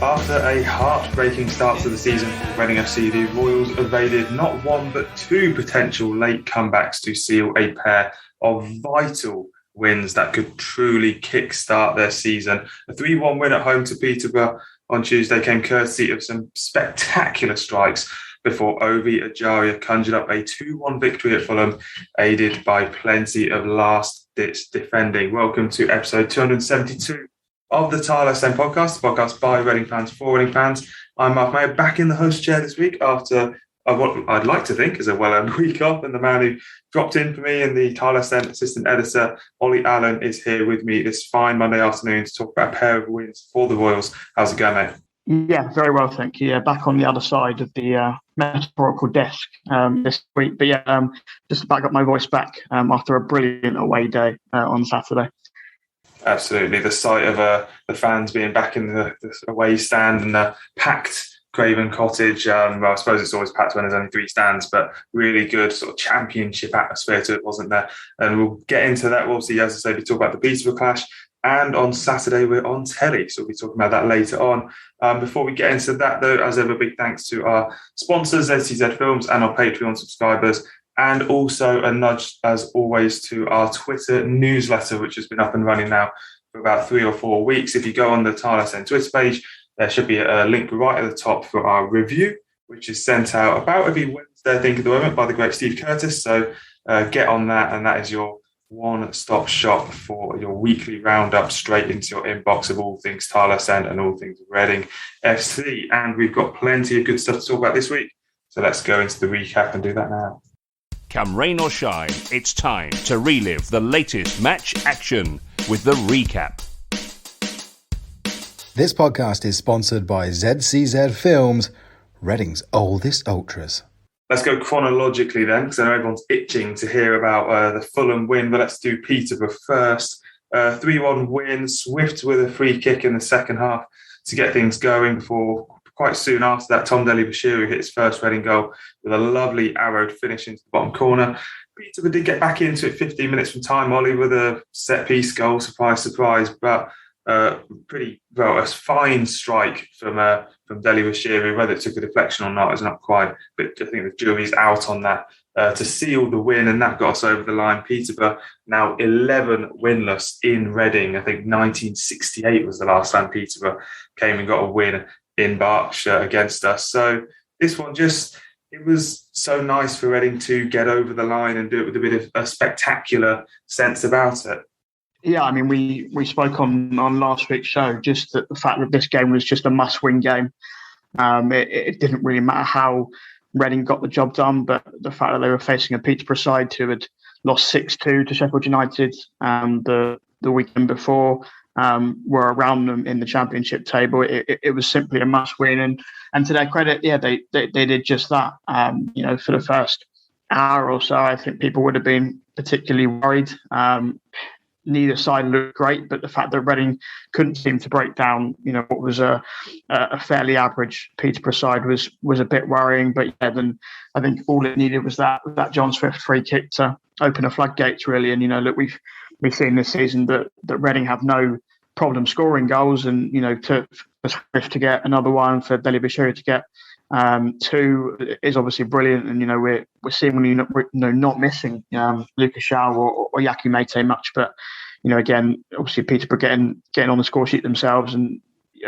After a heartbreaking start to the season for Reading FC, the Royals evaded not one but two potential late comebacks to seal a pair of vital wins that could truly kickstart their season. A 3-1 win at home to Peterborough on Tuesday came courtesy of some spectacular strikes before Ovie Ejaria conjured up a 2-1 victory at Fulham, aided by plenty of last-ditch defending. Welcome to episode 272 of the Tilehurst End Podcast, the podcast by Reading fans for Reading fans. I'm Marc, Mayo, back in the host chair this week after what I'd like to think is a well-earned week off, and the man who dropped in for me and the Tilehurst End assistant editor, Olly Allen, is here with me this fine Monday afternoon to talk about a pair of wins for the Royals. How's it going, mate? Yeah, very well, thank you. Yeah, back on the other side of the metaphorical desk this week. But yeah, just about got my voice back after a brilliant away day on Saturday. Absolutely. The sight of the fans being back in the away stand and the packed Craven Cottage. Well, I suppose it's always packed when there's only three stands, but really good sort of championship atmosphere to it, wasn't there? And we'll get into that. We'll obviously, as I say, we talk about the Peterborough clash. And on Saturday, we're on telly, so we'll be talking about that later on. Before we get into that, though, as ever, big thanks to our sponsors, ZCZ Films, and our Patreon subscribers. And also a nudge, as always, to our Twitter newsletter, which has been up and running now for about 3 or 4 weeks. If you go on the Tilehurst End Twitter page, there should be a link right at the top for our review, which is sent out about every Wednesday, I think, at the moment, by the great Steve Curtis. So get on that, and that is your one-stop shop for your weekly roundup straight into your inbox of all things Tilehurst End and all things Reading FC. And we've got plenty of good stuff to talk about this week. So let's go into the recap and do that now. Come rain or shine, it's time to relive the latest match action with the recap. This podcast is sponsored by ZCZ Films, Reading's oldest ultras. Let's go chronologically then, because I know everyone's itching to hear about the Fulham win, but let's do Peterborough first. 3-1 win, swift with a free kick in the second half to get things going before quite soon after that, Tom Delibashiru hit his first Reading goal with a lovely arrowed finish into the bottom corner. Peterborough did get back into it 15 minutes from time, Olly, with a set-piece goal, surprise, surprise, but a fine strike from Delibashiru. Whether it took a deflection or not is not quite, but I think the jury's out on that to seal the win, and that got us over the line. Peterborough now 11 winless in Reading. I think 1968 was the last time Peterborough came and got a win in Berkshire against us. So this one it was so nice for Reading to get over the line and do it with a bit of a spectacular sense about it. Yeah, I mean, we spoke on last week's show just that the fact that this game was just a must-win game. It didn't really matter how Reading got the job done, but the fact that they were facing a Peterborough side who had lost 6-2 to Sheffield United the weekend before, were around them in the championship table. It was simply a must-win, and to their credit, yeah, they did just that. For the first hour or so, I think people would have been particularly worried. Neither side looked great, but the fact that Reading couldn't seem to break down, what was a fairly average Peterborough side was a bit worrying. But yeah, then I think all it needed was that John Swift free kick to open the floodgates, really. And look, we've seen this season that Reading have no problem scoring goals, and for Swift to get another one, for Delibashiru to get two is obviously brilliant. And we're seemingly not missing Lucas Shaw or Yaku Mete much, but again, obviously Peterborough getting on the score sheet themselves, and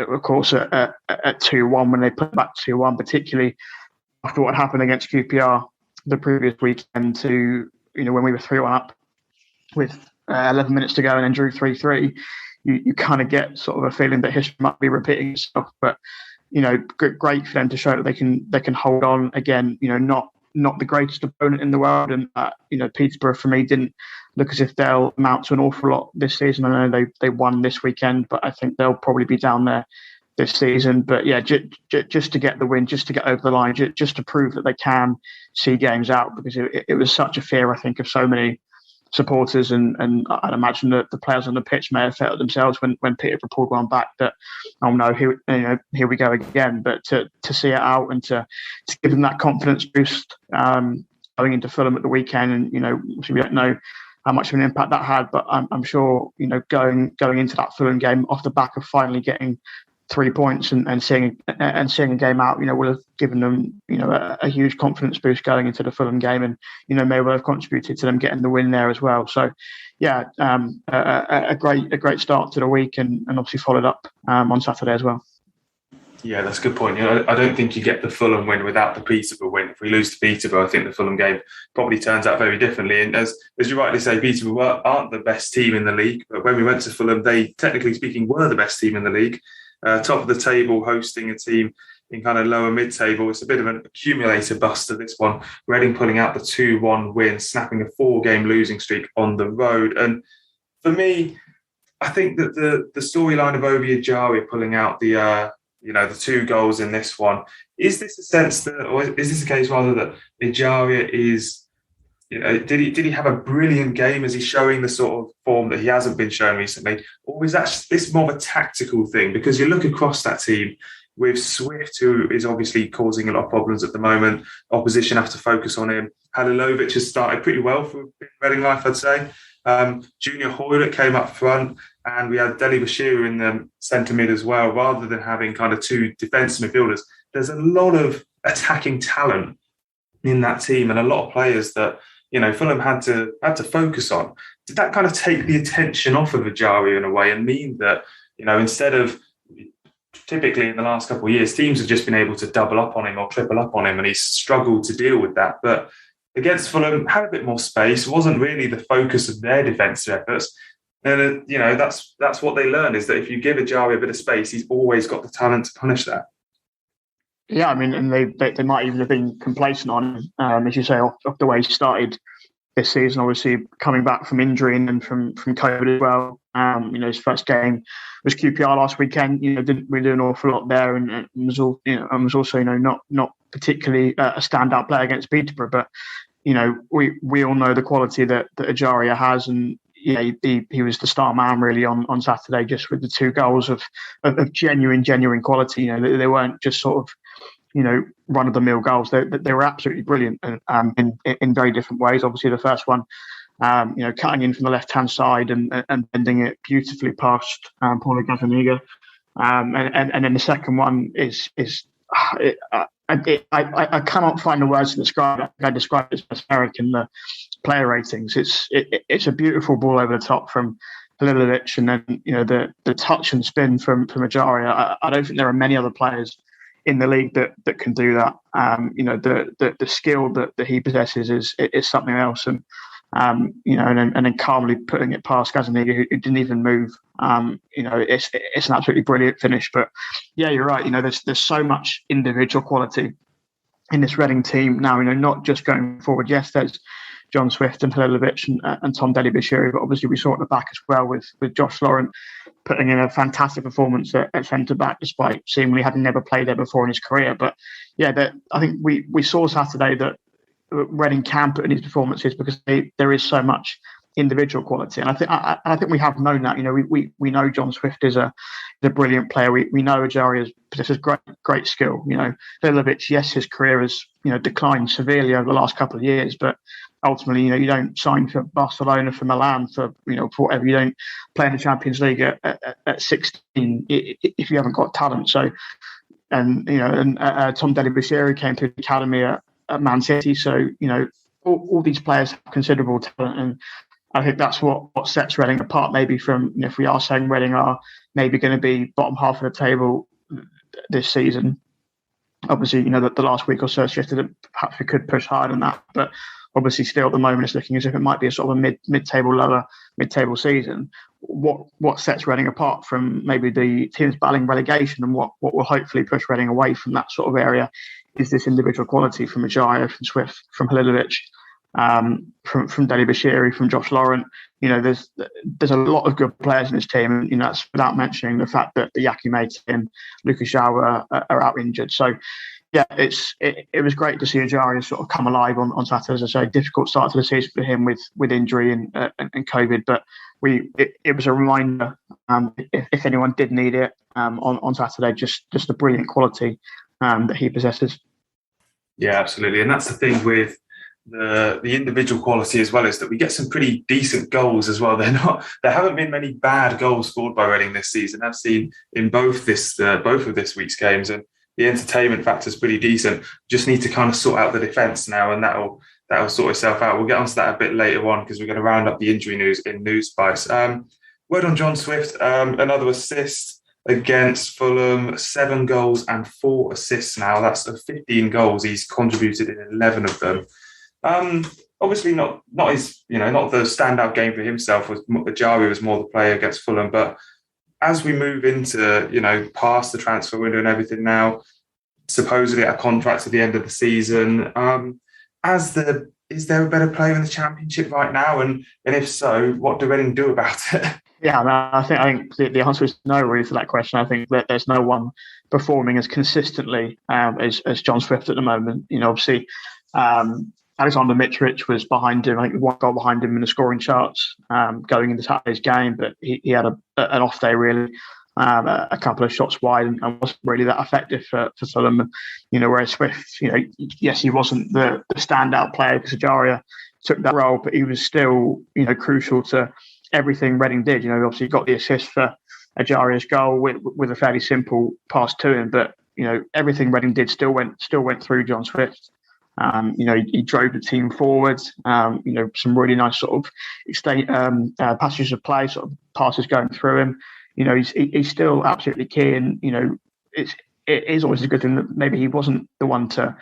of course at 2-1 when they put back 2-1, particularly after what happened against QPR the previous weekend, to when we were 3-1 up with 11 minutes to go and then drew 3-3. You kind of get sort of a feeling that history might be repeating itself, but great for them to show that they can hold on again. Not the greatest opponent in the world, and Peterborough for me didn't look as if they'll amount to an awful lot this season. I know they won this weekend, but I think they'll probably be down there this season. But yeah, just to get the win, just to get over the line, just to prove that they can see games out, because it was such a fear, I think, of so many supporters, and I'd imagine that the players on the pitch may have felt themselves when Peterborough pulled one back that, oh no, here we go again. But to see it out and to give them that confidence boost going into Fulham at the weekend, and we don't know how much of an impact that had, but I'm sure going into that Fulham game off the back of finally getting 3 points and seeing a game out, will have given them, a huge confidence boost going into the Fulham game, and may well have contributed to them getting the win there as well. So, yeah, a great start to the week, and obviously followed up on Saturday as well. Yeah, that's a good point. I don't think you get the Fulham win without the Peterborough win. If we lose to Peterborough, I think the Fulham game probably turns out very differently. And as you rightly say, Peterborough aren't the best team in the league. But when we went to Fulham, they, technically speaking, were the best team in the league. Top of the table, hosting a team in kind of lower mid-table. It's a bit of an accumulator buster, this one. Reading pulling out the 2-1 win, snapping a 4-game losing streak on the road. And for me, I think that the storyline of Ovie Ejaria pulling out the 2 goals in this one, is this a sense that, or is this a case rather that Ejaria is, did he have a brilliant game? Is he showing the sort of form that he hasn't been showing recently? Or is that this more of a tactical thing? Because you look across that team with Swift, who is obviously causing a lot of problems at the moment. Opposition have to focus on him. Halilovic has started pretty well for Reading life, I'd say. Junior Hoylett came up front, and we had Deli Bashiru in the centre mid as well, rather than having kind of 2 defensive midfielders. There's a lot of attacking talent in that team, and a lot of players that Fulham had to focus on. Did that kind of take the attention off of Ejaria in a way, and mean that instead of typically in the last couple of years, teams have just been able to double up on him or triple up on him, and he's struggled to deal with that. But against Fulham, had a bit more space, wasn't really the focus of their defensive efforts. And, that's what they learned, is that if you give Ejaria a bit of space, he's always got the talent to punish that. Yeah, I mean, and they might even have been complacent on him, as you say, off the way he started this season, obviously coming back from injury and then from COVID as well. His first game was QPR last weekend. Didn't really do an awful lot there, and was also not particularly a standout player against Peterborough. But we all know the quality that Ejaria has, and he was the star man really on Saturday, just with the 2 goals of genuine quality. They weren't just sort of run-of-the-mill goals. They were absolutely brilliant in very different ways. Obviously, the first one, cutting in from the left-hand side and bending it beautifully past Paulo Gazzaniga. And then the second one is I cannot find the words to describe it. I describe it as atmospheric in the player ratings. It's a beautiful ball over the top from Halilovic, and then the touch and spin from Ejaria. I don't think there are many other players in the league that can do that. The skill that he possesses is something else, and then calmly putting it past Gazzaniga, who didn't even move. It's an absolutely brilliant finish. But yeah, you're right. There's so much individual quality in this Reading team now. Not just going forward. Yes, there's John Swift and Halilovic and Tom Deli Bashiru, but obviously we saw it at the back as well with Josh Laurent putting in a fantastic performance at centre back, despite seemingly having never played there before in his career. But yeah, I think we saw Saturday that Reading can put in his performances because there is so much individual quality, and I think we have known that. We know John Swift is a brilliant player. We know Ejaria possesses great skill. Halilovic, yes, his career has declined severely over the last couple of years, but ultimately, you don't sign for Barcelona, for Milan, for whatever. You don't play in the Champions League at 16 if you haven't got talent. So, and Tom Deli Bashiru came to the academy at Man City. So all these players have considerable talent, and I think that's what sets Reading apart. Maybe from if we are saying Reading are maybe going to be bottom half of the table this season. Obviously, the last week or so suggested that perhaps we could push higher than that, but obviously still at the moment it's looking as if it might be a sort of a mid-table season. What sets Reading apart from maybe the teams battling relegation, and what will hopefully push Reading away from that sort of area, is this individual quality from Ejaria, from Swift, from Halilovic, from Deli Bashiru, from Josh Laurent. There's a lot of good players in this team, and that's without mentioning the fact that the Yaki Mate and Lucas João are out injured. So yeah, it was great to see Ejaria sort of come alive on Saturday. As I say, difficult start to the season for him with injury and COVID, but it was a reminder, if anyone did need it, on Saturday, just the brilliant quality that he possesses. Yeah, absolutely, and that's the thing with the individual quality as well is that we get some pretty decent goals as well. There haven't been many bad goals scored by Reading this season. I've seen in both of this week's games, and the entertainment factor is pretty decent. Just need to kind of sort out the defence now, and that'll sort itself out. We'll get onto that a bit later on because we're going to round up the injury news in Newsbites. Word on John Swift, another assist against Fulham, 7 goals and 4 assists now. That's 15 goals. He's contributed in 11 of them. Obviously not his, not the standout game for himself. Ejaria was more the player against Fulham. But as we move into, past the transfer window and everything now, supposedly a contract at the end of the season, is there a better player in the Championship right now? And if so, what do Reading do about it? Yeah, I think the answer is no, really, to that question. I think that there's no one performing as consistently as John Swift at the moment. Obviously, Alexander Mitrovic was behind him. I think 1 goal behind him in the scoring charts going into Saturday's game, but he had an off day, really. A couple of shots wide and wasn't really that effective for Fulham. Whereas Swift, yes, he wasn't the standout player because Ejaria took that role, but he was still, crucial to everything Reading did. Obviously got the assist for Ejaria's goal with a fairly simple pass to him, but everything Reading did still went through John Swift. He drove the team forward. Some really nice sort of passages of play, sort of passes going through him. He's still absolutely key, and it is always a good thing that maybe he wasn't the one to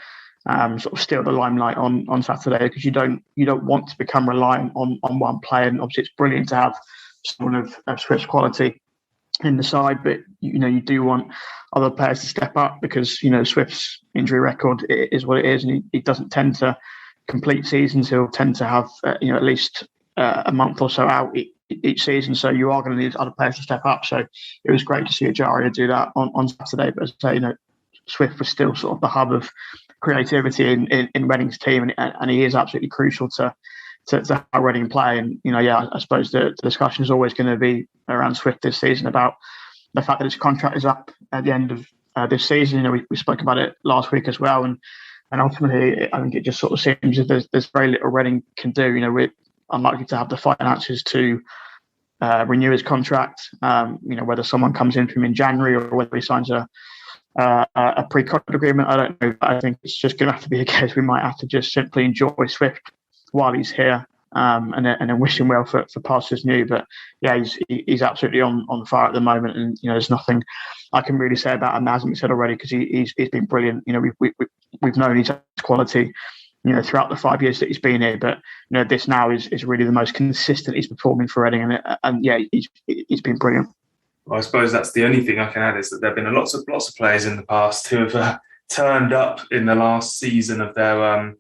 sort of steal the limelight on Saturday, because you don't want to become reliant on one player. And obviously, it's brilliant to have someone of Swift's quality in the side, but you do want other players to step up because Swift's injury record is what it is, and he doesn't tend to complete seasons. He'll tend to have at least a month or so out each season, so you are going to need other players to step up. So it was great to see Ejaria do that on Saturday. But as I say, Swift was still sort of the hub of creativity in Reading's team, and he is absolutely crucial to how Reading play. And I suppose the discussion is always going to be around Swift this season about the fact that his contract is up at the end of this season. We spoke about it last week as well, and ultimately I think it just sort of seems that there's very little Reading can do. We're unlikely to have the finances to renew his contract. Whether someone comes in from him in January or whether he signs a pre-contract agreement, I don't know. But I think it's just going to have to be a case we might have to just simply enjoy Swift while he's here, and then wish him well for pastures new. But yeah, he's absolutely on fire at the moment, and there's nothing I can really say about him that hasn't been said already, because he's been brilliant. We've known his quality throughout the 5 years that he's been here, but this now is really the most consistent he's performing for Reading, and yeah, he's been brilliant. Well, I suppose that's the only thing I can add is that there have been lots of players in the past who have turned up in the last season of their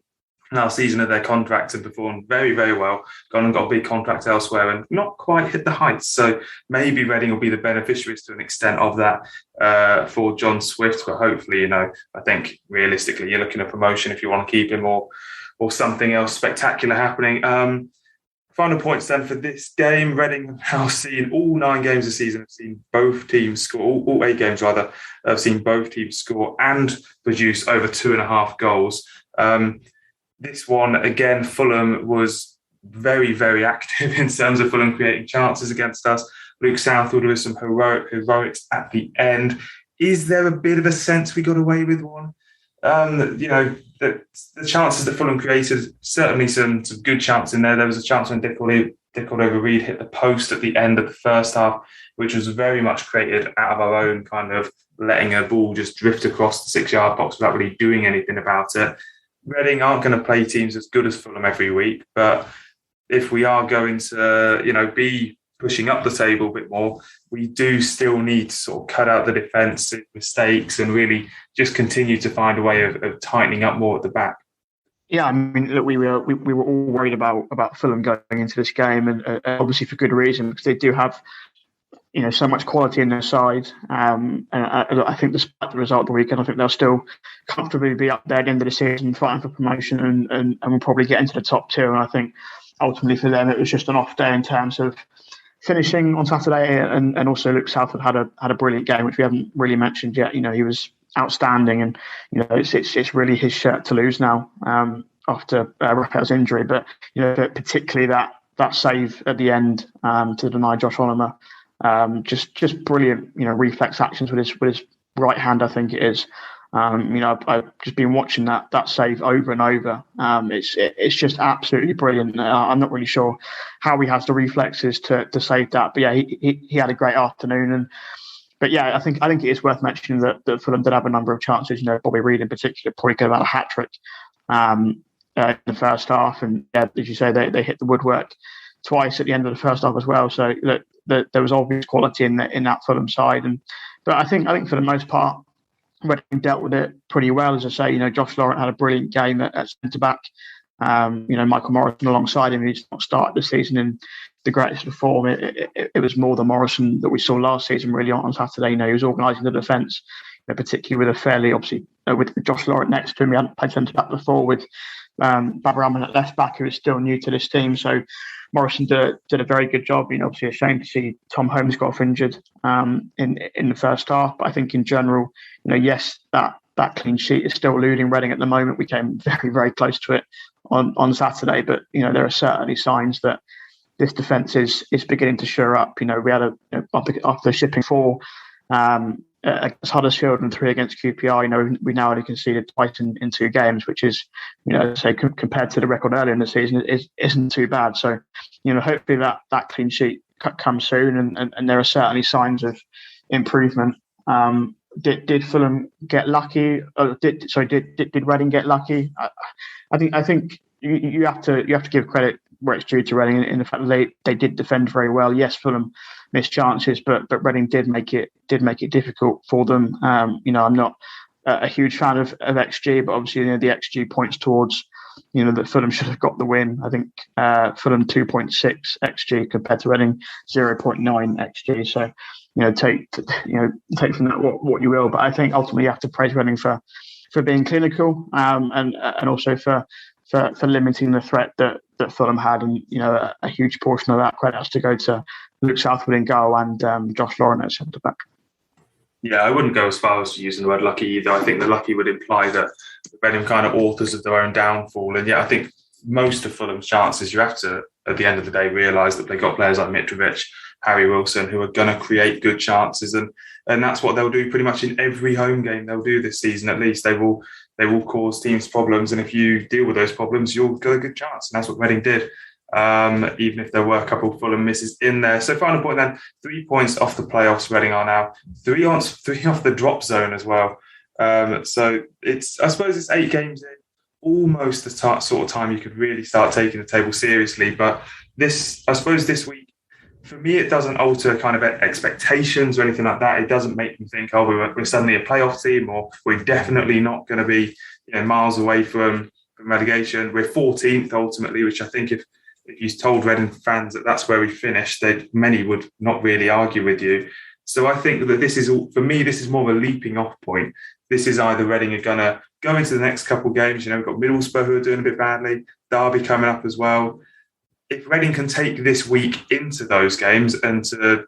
contract and performed very, very well, gone and got a big contract elsewhere and not quite hit the heights. So maybe Reading will be the beneficiaries to an extent of that for John Swift. But hopefully, I think realistically, you're looking at promotion if you want to keep him, or something else spectacular happening. Final points then for this game. Reading have now seen all 9 games this season, have seen both teams score, all 8 games rather, have seen both teams score and produce over 2.5 goals. This one, again, Fulham was very, very active in terms of Fulham creating chances against us. Luke Southwood with some heroics at the end. Is there a bit of a sense we got away with one? The chances that Fulham created, certainly some good chances in there. There was a chance when Dick over Reed hit the post at the end of the first half, which was very much created out of our own kind of letting a ball just drift across the 6-yard box without really doing anything about it. Reading aren't going to play teams as good as Fulham every week, but if we are going to, be pushing up the table a bit more, we do still need to sort of cut out the defensive mistakes and really just continue to find a way of tightening up more at the back. Yeah, I mean, look, we were all worried about Fulham going into this game, and obviously for good reason, because they do have so much quality in their side. And I think despite the result of the weekend, I think they'll still comfortably be up there at the end of the season fighting for promotion, and we'll probably get into the top 2. And I think ultimately for them, it was just an off day in terms of finishing on Saturday, and also Luke Southwood had a brilliant game, which we haven't really mentioned yet. He was outstanding, and it's really his shirt to lose now. Raphael's injury, but particularly that save at the end to deny Josh Onomer, just brilliant, reflex actions with his right hand, I think it is. I've just been watching that save over and over. It's just absolutely brilliant. I'm not really sure how he has the reflexes to save that, but yeah, he had a great afternoon. But yeah, I think it is worth mentioning that Fulham did have a number of chances. Bobby Reid in particular probably could have had a hat trick in the first half, and yeah, as you say, they hit the woodwork twice at the end of the first half as well. So look, there was obvious quality in that Fulham side, but I think for the most part, Reading dealt with it pretty well. As I say, Josh Laurent had a brilliant game at centre back. Michael Morrison alongside him, who's not started the season in the greatest of form. It was more the Morrison that we saw last season, really, on Saturday. He was organising the defence, particularly with a fairly, obviously, with Josh Laurent next to him. He hadn't played centre back before, with Babarama at left back, who is still new to this team. So Morrison did a very good job. Obviously a shame to see Tom Holmes got off injured in the first half. But I think in general, yes, that clean sheet is still eluding Reading at the moment. We came very, very close to it on Saturday. But, there are certainly signs that this defence is beginning to shore up. We had after shipping 4 against Huddersfield and 3 against QPR, we now only conceded twice in 2 games, which is, say compared to the record earlier in the season, isn't too bad. So, hopefully that clean sheet comes soon, and there are certainly signs of improvement. Did Fulham get lucky? Did Reading get lucky? I think you have to give credit where it's due to Reading in the fact that they did defend very well. Yes, Fulham missed chances, but Reading did make it difficult for them. I'm not a huge fan of XG, but obviously the XG points towards that Fulham should have got the win. I think Fulham 2.6 XG compared to Reading 0.9 XG. So take from that what you will. But I think ultimately you have to praise Reading for being clinical and also for limiting the threat that Fulham had, and a huge portion of that credit has to go to Luke Southwood in goal and Josh Laurent at centre back. Yeah, I wouldn't go as far as using the word lucky either. I think the lucky would imply that Reading kind of authors of their own downfall, and yet I think most of Fulham's chances, you have to at the end of the day realise that they got players like Mitrovic, Harry Wilson, who are going to create good chances, and that's what they'll do pretty much in every home game they'll do this season. At least they will cause teams problems, and if you deal with those problems, you'll get a good chance, and that's what Reading did. Even if there were a couple of Fulham misses in there. So final point then, 3 points off the playoffs. Reading are now 3 off the drop zone as well. So I suppose it's 8 games in, almost the sort of time you could really start taking the table seriously. But this week, for me, it doesn't alter kind of expectations or anything like that. It doesn't make me think, we're suddenly a playoff team, or we're definitely not going to be miles away from relegation. We're 14th ultimately, which I think if you told Reading fans that that's where we finished, many would not really argue with you. So I think that this is more of a leaping off point. This is either Reading are going to go into the next couple of games. We've got Middlesbrough who are doing a bit badly, Derby coming up as well. If Reading can take this week into those games and to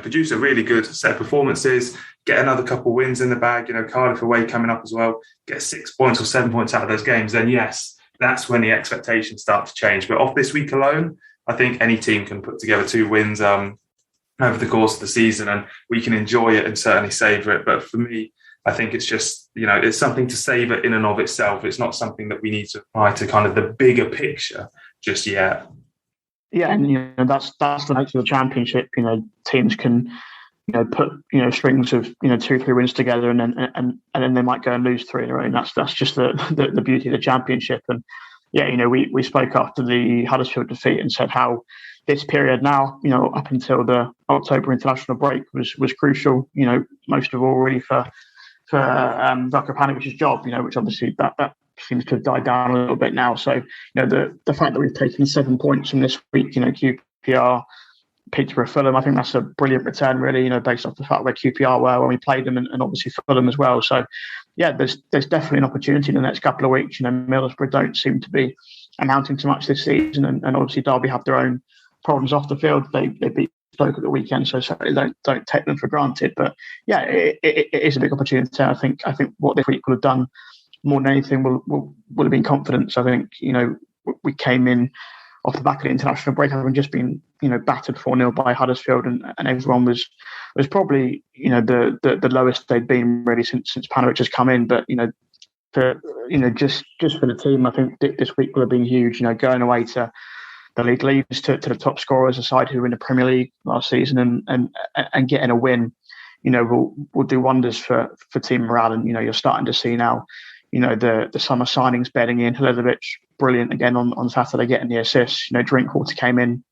produce a really good set of performances, get another couple of wins in the bag, Cardiff away coming up as well, get 6 points or 7 points out of those games, then yes, that's when the expectations start to change. But off this week alone, I think any team can put together 2 wins over the course of the season, and we can enjoy it and certainly savour it. But for me, I think it's just, it's something to savour in and of itself. It's not something that we need to apply to kind of the bigger picture just yet. Yeah, and that's the nature of the Championship. Teams can put strings of 2-3 wins together, and then they might go and lose 3 in a row. And that's just the beauty of the Championship. And yeah, we spoke after the Huddersfield defeat and said how this period now, up until the October international break was crucial. Most of all really for Darko Panovic's job. Which obviously that seems to have died down a little bit now. So the fact that we've taken 7 points from this week, QPR, Peterborough, Fulham, I think that's a brilliant return, really, based off the fact where QPR were when we played them, and obviously Fulham as well. So, yeah, there's definitely an opportunity in the next couple of weeks. Middlesbrough don't seem to be amounting to much this season, and obviously Derby have their own problems off the field. They beat Stoke at the weekend, so certainly don't take them for granted. But yeah, it is a big opportunity. I think what this week will have done more than anything will have been confidence. I think, we came in off the back of the international break, having just been, battered 4-0 by Huddersfield, and everyone was probably, the lowest they'd been really since Panovic has come in. But, just for the team, I think this week will have been huge, going away to the league leaders, to the top scorers, a side who were in the Premier League last season, and getting a win, will do wonders for team morale. And, you're starting to see now, the summer signings bedding in. Halilovic, brilliant again on Saturday, getting the assist. Drinkwater came in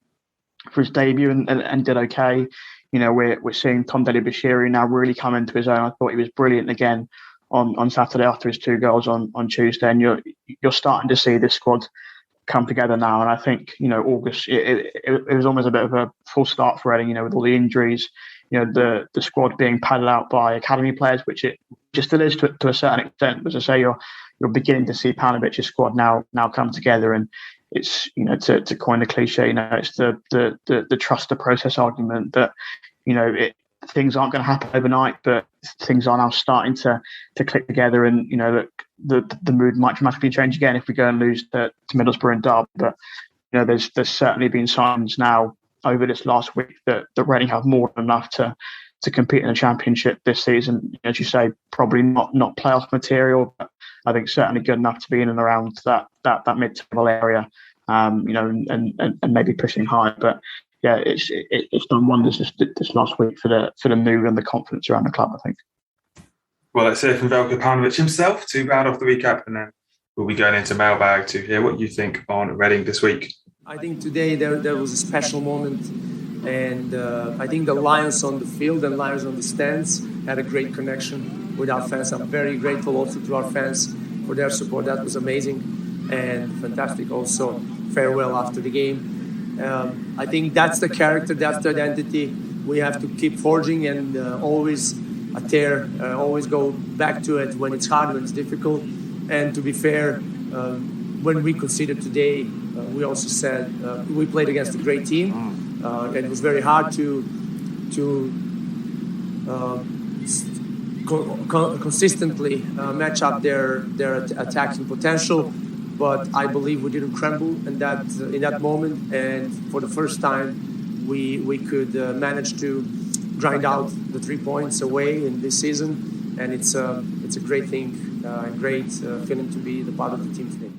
for his debut and did okay. We're seeing Tom Ejaria now really come into his own. I thought he was brilliant again on Saturday after his 2 goals on Tuesday. And you're starting to see this squad come together now. And I think, August, it was almost a bit of a full start for Reading, with all the injuries, the squad being padded out by academy players, which it just still is to a certain extent. As I say, you're beginning to see Panovic's squad now come together, and it's, to coin the cliche, it's the trust the process argument that, things aren't going to happen overnight, but things are now starting to click together, and the mood might dramatically change again if we go and lose to Middlesbrough and Derby. But there's certainly been signs now over this last week that Reading have more than enough to compete in the Championship this season. As you say, probably not playoff material, but I think certainly good enough to be in and around that mid-table area, and maybe pushing high. But yeah, it's done wonders this last week for the mood and the confidence around the club, I think. Well, let's hear from Veljko Paunovic himself to round off the recap, and then we'll be going into Mailbag to hear what you think on Reading this week. I think today there was a special moment, and I think the Lions on the field and Lions on the stands had a great connection with our fans. I'm very grateful also to our fans for their support. That was amazing and fantastic. Also, farewell after the game. I think that's the character, that's the identity we have to keep forging, and always always go back to it when it's hard, when it's difficult. And to be fair, when we considered today, we also said we played against a great team, and it was very hard to consistently match up their attacking potential. But I believe we didn't crumble in that moment, and for the first time, we could manage to grind out the 3 points away in this season, and it's a great thing, great feeling to be the part of the team today.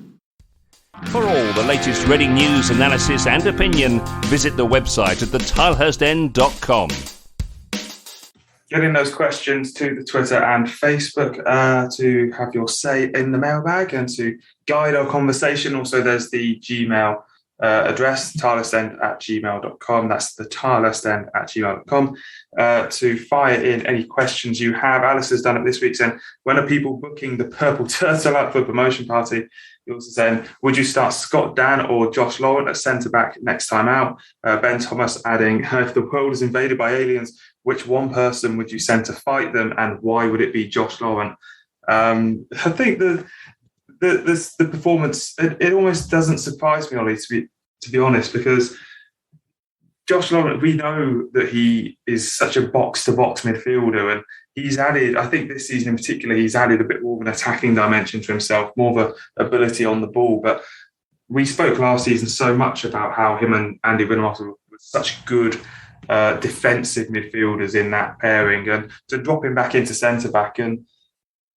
For all the latest Reading news, analysis and opinion, visit the website at tilehurstend.com. Getting those questions to the Twitter and Facebook to have your say in the mailbag and to guide our conversation. Also, there's the Gmail address, tilehurstend@gmail.com. That's the tilehurstend@gmail.com to fire in any questions you have. Alice has done it this week, saying, when are people booking the Purple Turtle up for promotion party? He also saying, would you start Scott Dan or Josh Laurent at centre-back next time out? Ben Thomas adding, if the world is invaded by aliens, which one person would you send to fight them, and why would it be Josh Laurent? I think the performance, it almost doesn't surprise me, Ollie, to be honest, because Josh Laurent, we know that he is such a box-to-box midfielder, and he's added, I think this season in particular, he's added a bit more of an attacking dimension to himself, more of an ability on the ball. But we spoke last season so much about how him and Andy Wintermaster were such good defensive midfielders in that pairing, and to drop him back into centre-back. And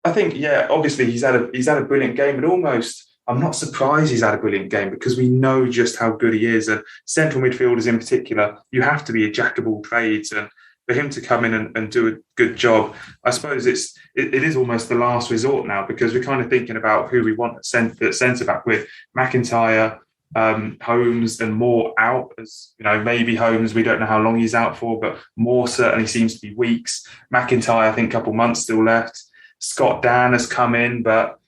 I think, obviously he's had a brilliant game, but almost I'm not surprised he's had a brilliant game, because we know just how good he is. And central midfielders in particular, you have to be a jack of all trades. And for him to come in and do a good job, I suppose it is almost the last resort now, because we're kind of thinking about who we want at centre-back, with McIntyre, Holmes and Moore out. As maybe Holmes, we don't know how long he's out for, but Moore certainly seems to be weeks. McIntyre, I think a couple months still left. Scott Dan has come in, but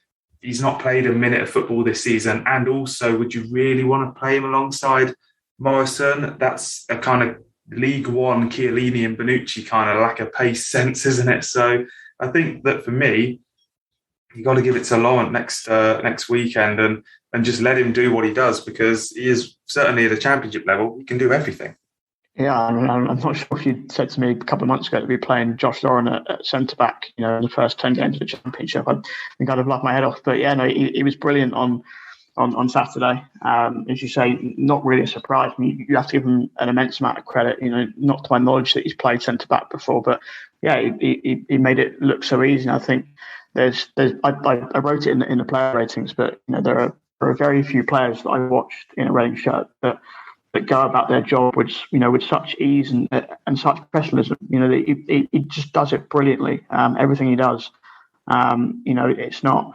he's not played a minute of football this season. And also, would you really want to play him alongside Morrison? That's a kind of League One Chiellini and Bonucci kind of lack of pace sense, isn't it? So I think that for me, you got to give it to Laurent next weekend and just let him do what he does, because he is certainly at a Championship level. He can do everything. Yeah, I'm not sure if you said to me a couple of months ago to be playing Josh Lauren at centre back, in the first 10 games of the Championship. I think I'd have laughed my head off. But yeah, no, he was brilliant on Saturday. As you say, not really a surprise. I mean, you have to give him an immense amount of credit. Not to my knowledge that he's played centre back before, but yeah, he made it look so easy. And I think I wrote it in the player ratings, but there are very few players that I watched in a Reading shirt that go about their job with such ease and such professionalism. He just does it brilliantly. Everything he does, it's not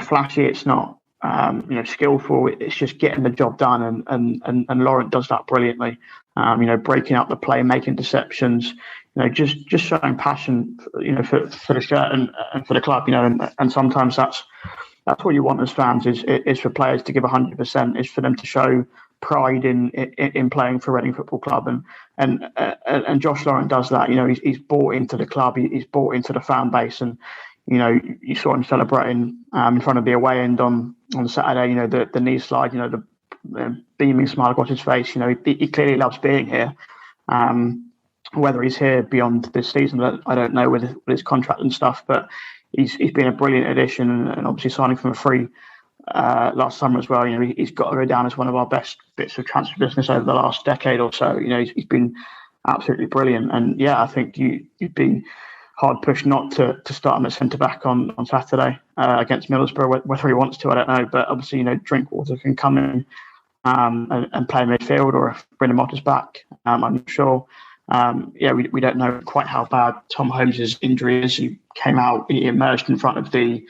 flashy. It's not skillful. It's just getting the job done. And Laurent does that brilliantly. Breaking up the play, making deceptions. Just showing passion. For the shirt and for the club. And sometimes that's what you want as fans is for players to give 100%. Is for them to show pride in playing for Reading Football Club, and Josh Laurent does that. He's bought into the club, he's bought into the fan base, and you saw him celebrating in front of the away end on Saturday. The knee slide, the beaming smile across his face. He clearly loves being here. Whether he's here beyond this season, I don't know with his contract and stuff, but he's been a brilliant addition, and obviously signing from a free last summer as well. He's got to go down as one of our best bits of transfer business over the last decade or so. He's been absolutely brilliant, and yeah, I think you'd be hard pushed not to start him at centre back on Saturday against Middlesbrough. Whether he wants to, I don't know, but obviously Drinkwater can come in and play midfield, or if Brendan Motter's back, I'm not sure. We don't know quite how bad Tom Holmes' injury is. He came out, he emerged in front of the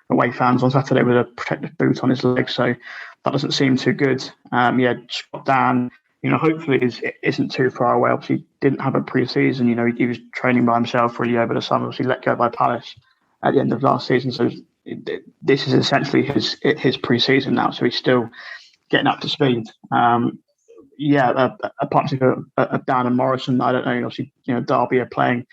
away fans on Saturday with a protective boot on his leg, so that doesn't seem too good. Scott Dan, hopefully isn't too far away. Obviously, didn't have a pre-season. He was training by himself really over the summer. Obviously, let go by Palace at the end of last season. So this is essentially his pre-season now. So he's still getting up to speed. A partnership of Dan and Morrison. I don't know. Obviously, Derby are playing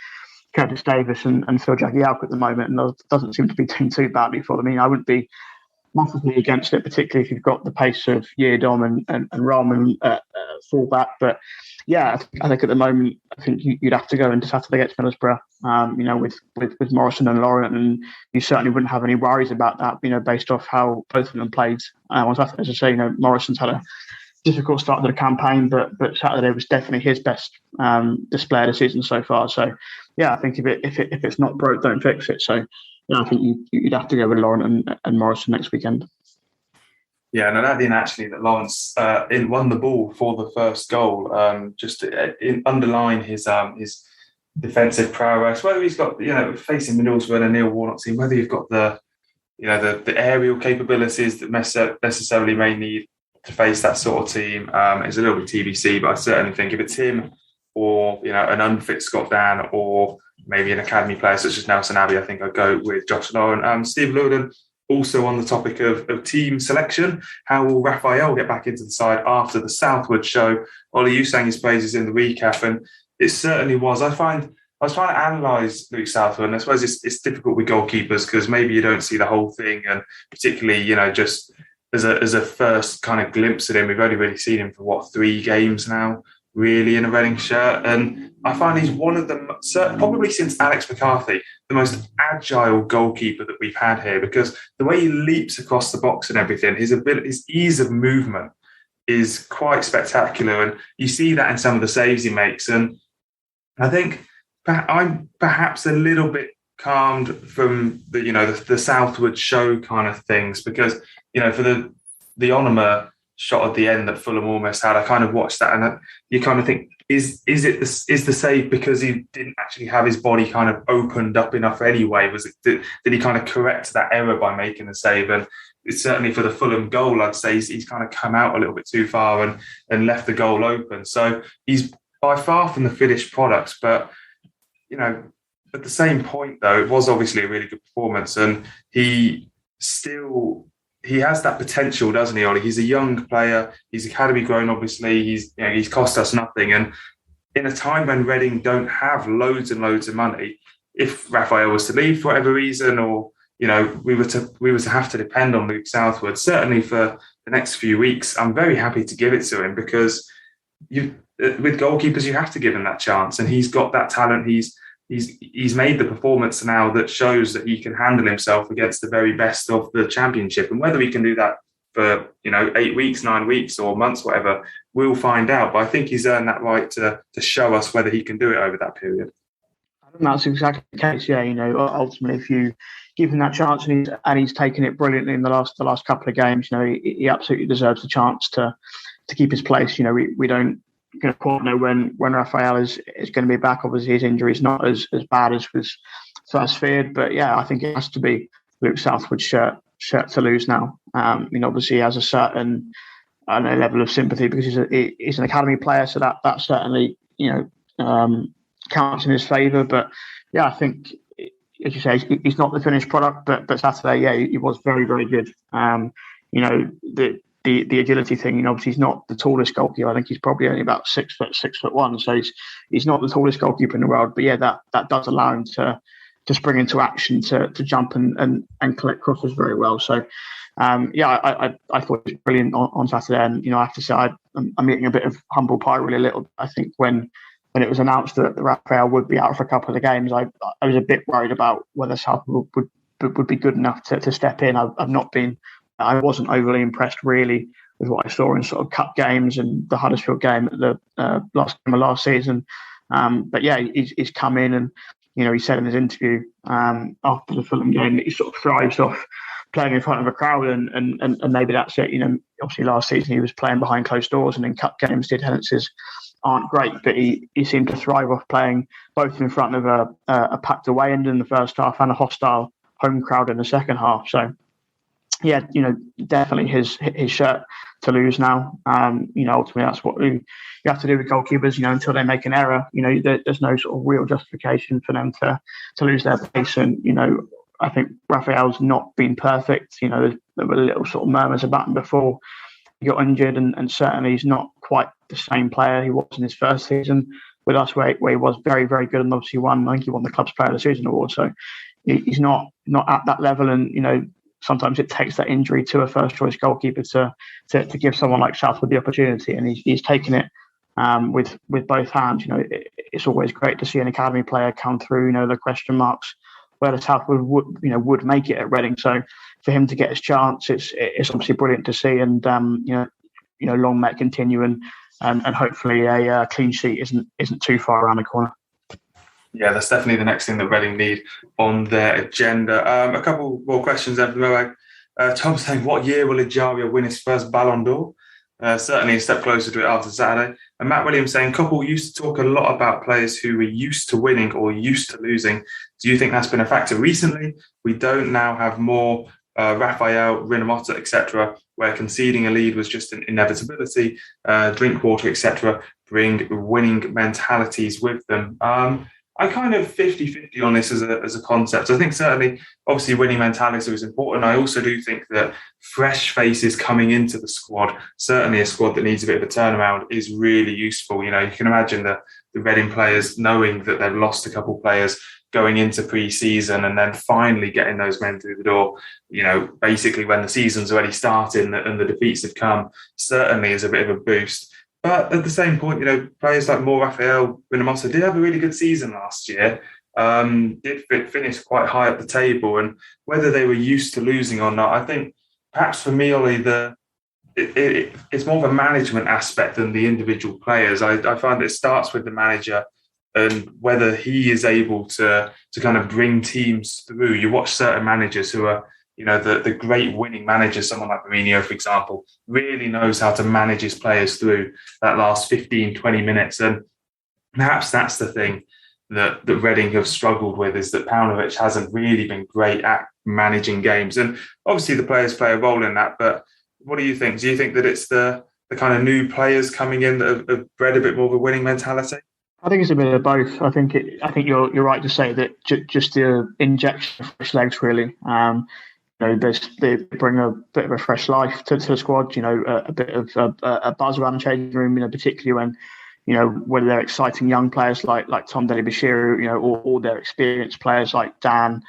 Curtis Davis and Phil Jagielka at the moment, and that doesn't seem to be doing too badly for them. I wouldn't be massively against it, particularly if you've got the pace of Yeardom and Rahman fullback. But yeah, I think at the moment, I think you'd have to go into Saturday against Middlesbrough, with Morrison and Laurent, and you certainly wouldn't have any worries about that, based off how both of them played on Saturday. As I say, Morrison's had a difficult start to the campaign, but Saturday was definitely his best display of the season so far. So yeah, I think if it's not broke, don't fix it. So yeah, I think you'd have to go with Laurent and Morrison next weekend. Yeah, and adding actually that Lawrence won the ball for the first goal, just to underline his defensive prowess. Whether he's got facing Middlesbrough and a Neil Warnock team, whether you've got the aerial capabilities that necessarily may need to face that sort of team, is a little bit TBC. But I certainly think if it's him or an unfit Scott Dan or maybe an academy player such as Nelson Abbey, I think I'd go with Josh Laurent. Steve Lewden, also on the topic of team selection, how will Raphael get back into the side after the Southwood show? Olly, you sang his praises in the recap, and it certainly was. I was trying to analyse Luke Southwood, and I suppose it's difficult with goalkeepers because maybe you don't see the whole thing, and particularly, just as a first kind of glimpse at him, we've only really seen him for 3 games now, really, in a Reading shirt. And I find he's one of them, probably since Alex McCarthy, the most agile goalkeeper that we've had here, because the way he leaps across the box and everything, his ease of movement is quite spectacular. And you see that in some of the saves he makes. And I think I'm perhaps a little bit calmed from the Southwood show kind of things, because for the Onuma shot at the end that Fulham almost had, I kind of watched that and you kind of think, is the save because he didn't actually have his body kind of opened up enough anyway? Did he kind of correct that error by making the save? And it's certainly for the Fulham goal, I'd say he's kind of come out a little bit too far and left the goal open. So he's by far from the finished product, but at the same point though, it was obviously a really good performance, and he has that potential, doesn't he, Ollie? He's a young player. He's academy grown, obviously. He's cost us nothing. And in a time when Reading don't have loads and loads of money, if Raphael was to leave for whatever reason, or we were to have to depend on Luke Southwood, certainly for the next few weeks, I'm very happy to give it to him, because with goalkeepers, you have to give him that chance, and he's got that talent. He's made the performance now that shows that he can handle himself against the very best of the Championship. And whether he can do that for 8 weeks, 9 weeks, or months, whatever, we'll find out. But I think he's earned that right to show us whether he can do it over that period. I think that's exactly the case. Yeah, ultimately, if you give him that chance and he's taken it brilliantly in the last couple of games, he absolutely deserves the chance to keep his place. We don't quite know when Raphael is going to be back. Obviously, his injury is not as bad as was first feared, but yeah, I think it has to be Luke Southwood's shirt to lose now. Obviously, he has a certain level of sympathy because he's an academy player, so that certainly counts in his favour. But yeah, I think, as you say, he's not the finished product, but Saturday, yeah, he was very, very good. The agility thing, obviously he's not the tallest goalkeeper. I think he's probably only about 6'1", so he's not the tallest goalkeeper in the world. But yeah, that does allow him to spring into action, to jump and collect crosses very well. So I thought it was brilliant on Saturday, and I have to say I'm eating a bit of humble pie really a little. I think when it was announced that Raphael would be out for a couple of games, I was a bit worried about whether Southwood would be good enough to step in. I wasn't overly impressed really with what I saw in sort of cup games and the Huddersfield game at the last game of last season. But yeah, he's come in, and he said in his interview after the Fulham game that he sort of thrives off playing in front of a crowd, and maybe that's it. Obviously last season he was playing behind closed doors, and in cup games the attendances aren't great, but he seemed to thrive off playing both in front of a packed away end in the first half and a hostile home crowd in the second half. So yeah, definitely his shirt to lose now. Ultimately that's what you have to do with goalkeepers. Until they make an error, there's no sort of real justification for them to lose their place. And I think Raphael's not been perfect. There were little sort of murmurs about him before he got injured, and certainly he's not quite the same player he was in his first season with us, where he was very, very good, and obviously I think he won the club's player of the season award. So he's not at that level, and sometimes it takes that injury to a first choice goalkeeper to give someone like Southwood the opportunity, and he's taken it with both hands. It's always great to see an academy player come through. The question marks whether Southwood would make it at Reading. So for him to get his chance, it's obviously brilliant to see, and long may it continue, and hopefully a clean sheet isn't too far around the corner. Yeah, that's definitely the next thing that Reading need on their agenda. A couple more questions there from the Mailbag. Tom saying, what year will Ejaria win his first Ballon d'Or? Certainly a step closer to it after Saturday. And Matt Williams saying, Couple used to talk a lot about players who were used to winning or used to losing. Do you think that's been a factor recently? We don't now have more Raphael, Rinomhota, etc., where conceding a lead was just an inevitability. Drinkwater, etc., bring winning mentalities with them. I kind of 50-50 on this as a concept. I think certainly, obviously, winning mentality is important. I also do think that fresh faces coming into the squad, certainly a squad that needs a bit of a turnaround, is really useful. You can imagine the Reading players knowing that they've lost a couple of players going into pre-season, and then finally getting those men through the door, basically when the season's already started and the defeats have come, certainly is a bit of a boost. But at the same point, players like Raphael, Rinomhota did have a really good season last year, did finish quite high up the table. And whether they were used to losing or not, I think perhaps for me, Olly, it's more of a management aspect than the individual players. I find it starts with the manager and whether he is able to kind of bring teams through. You watch certain managers who are, the great winning manager, someone like Mourinho, for example, really knows how to manage his players through that last 15, 20 minutes. And perhaps that's the thing that Reading have struggled with, is that Paunovic hasn't really been great at managing games. And obviously the players play a role in that. But what do you think? Do you think that it's the kind of new players coming in that have bred a bit more of a winning mentality? I think it's a bit of both. I think you're right to say that just the injection of fresh legs, really. They bring a bit of a fresh life to the squad. A bit of a buzz around the changing room. Particularly when whether they're exciting young players like Tom Delibashiru, or they're experienced players like Dan,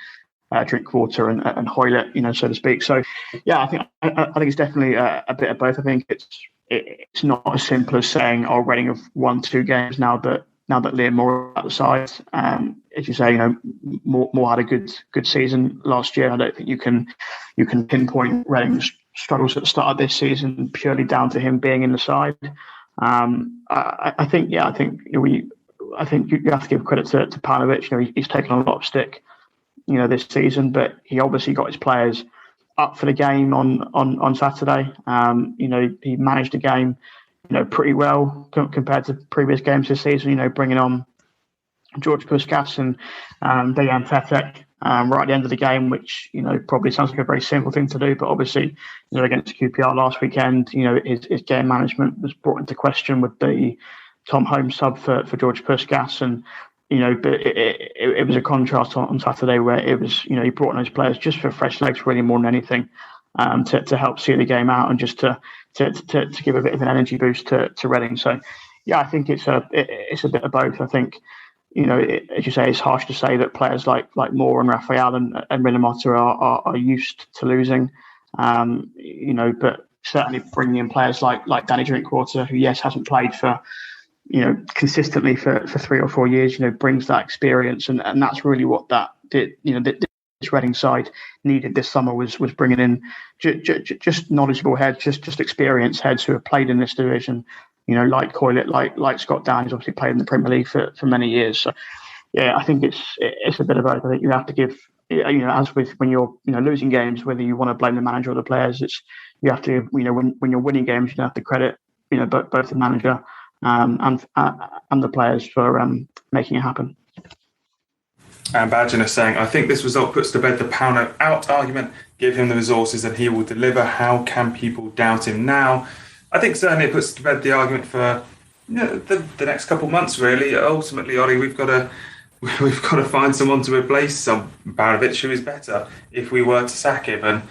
Drinkwater and Hoylett, so to speak. So yeah, I think it's definitely a bit of both. I think it's it's not as simple as saying, "Oh, Reading have won 2 games now that Liam Moore is at the side." As you say, Moore had a good season last year. I don't think you can pinpoint Reading's struggles at the start of this season purely down to him being in the side. I think you have to give credit to Paunovic. He's taken a lot of stick, this season, but he obviously got his players up for the game on Saturday. He managed the game, pretty well compared to previous games this season. Bringing on George Puskas and Dejan Tetek right at the end of the game, which probably sounds like a very simple thing to do, but obviously, against QPR last weekend, his game management was brought into question with the Tom Holmes sub for George Puskas, and but it was a contrast on Saturday where it was he brought in those players just for fresh legs, really more than anything, to help see the game out and just to give a bit of an energy boost to Reading. So yeah, I think it's a bit of both. I think as you say, it's harsh to say that players like Moore and Raphael and Rinomhota are used to losing, but certainly bringing in players like Danny Drinkwater, who hasn't played for consistently for 3 or 4 years, brings that experience, and that's really what that did. This Reading side needed this summer was bringing in just knowledgeable heads, just experienced heads who have played in this division. Like Hoylett, like Scott Down, who's obviously played in the Premier League for many years. So, yeah, I think it's a bit of both. I think you have to give, as with when you're losing games, whether you want to blame the manager or the players, you have to, when you're winning games, you have to credit, both the manager and the players for making it happen. And Badger saying, I think this result puts to bed the Pauno out argument. Give him the resources and he will deliver. How can people doubt him now? I think certainly it puts to bed the argument for the next couple of months. Really, ultimately, Ollie, we've got to find someone to replace some Paunovic who is better if we were to sack him.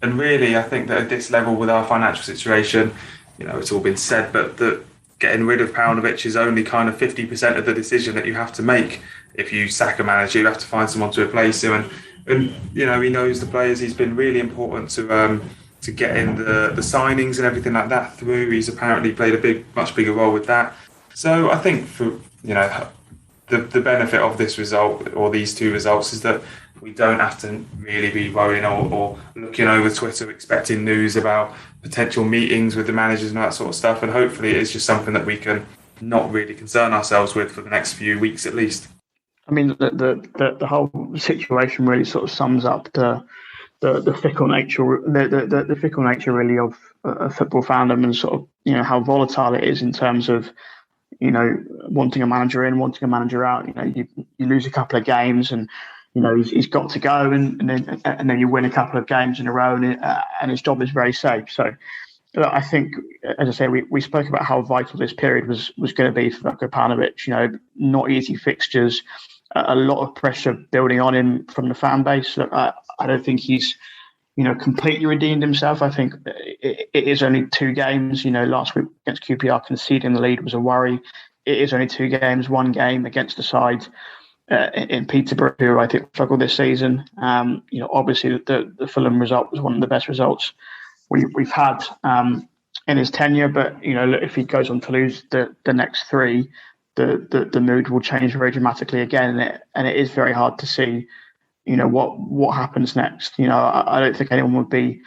And really, I think that at this level with our financial situation, it's all been said, but that getting rid of Paunovic is only kind of 50% of the decision that you have to make. If you sack a manager, you have to find someone to replace him, and he knows the players. He's been really important to getting the signings and everything like that through. He's apparently played a much bigger role with that. So I think for the benefit of this result or these 2 results is that we don't have to really be worrying or looking over Twitter expecting news about potential meetings with the managers and that sort of stuff. And hopefully it's just something that we can not really concern ourselves with for the next few weeks at least. I mean, the whole situation really sort of sums up the fickle nature, the fickle nature really of football fandom, and sort of how volatile it is in terms of wanting a manager in, wanting a manager out. You lose a couple of games and he's got to go, and then you win a couple of games in a row, and his job is very safe. So I think, as I say, we spoke about how vital this period was going to be for Veljko Paunovic. Not easy fixtures, a lot of pressure building on him from the fan base. I don't think he's completely redeemed himself. I think it is only 2 games. Last week against QPR, conceding the lead was a worry. It is only 2 games, 1 game against the side in Peterborough, who I think struggled this season. Obviously the Fulham result was one of the best results we've had in his tenure. But if he goes on to lose the next 3, the mood will change very dramatically again, and it is very hard to see what happens next. I don't think anyone would be